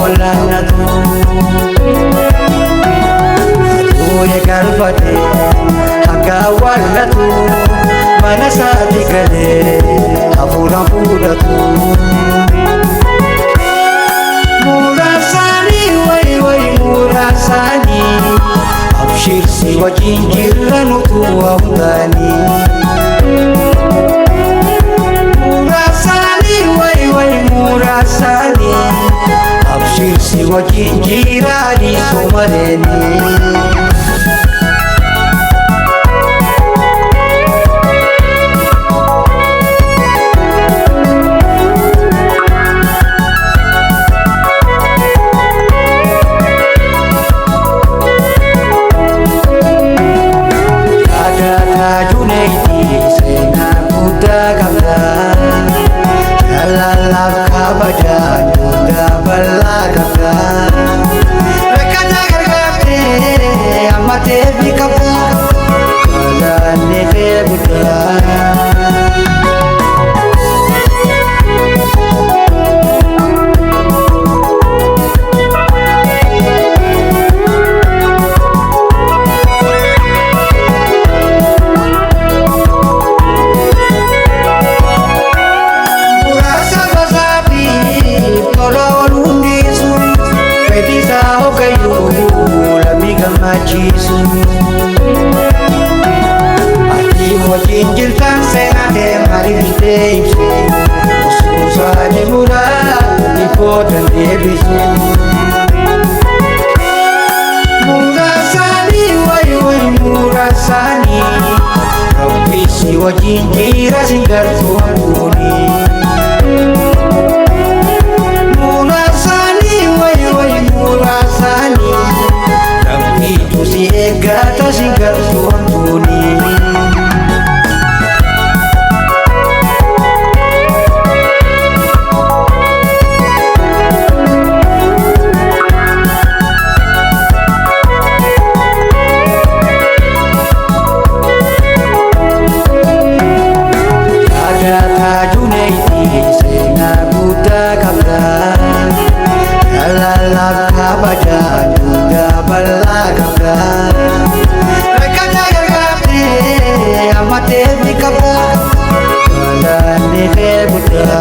wallanatu Atuye galfate hanga wallatu Mana saati gale hafuuran fuudhatu Murasani way murasani Abshirsi wajin jirra nutu amdani Murasani way murasani Abshirsi wajin jirani somaleni juneydi sena kuda kabda lalala kabada kuda balla kabda rekana gargate amate bikabda kala nefe buddha machisu ati wajin jirtan senate marite susani mura ipotan debisu murasani way murasani rabbisi wajin jira singar tuani murasani way murasani itu si egata singar tuantuni yadata juneydi sena buta kabda lalala kabada juga balla kabda rekana gargate amate bikabda kala nefe buddha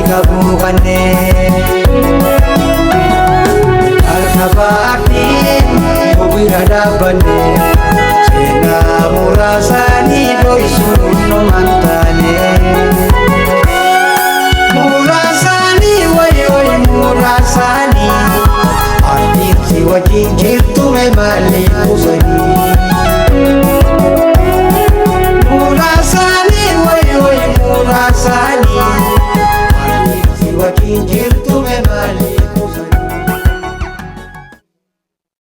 kabukane alkabatin mobira dabane sena murasani doisun no mantane murasani way murasani arti si wajin jirtu me mali kusani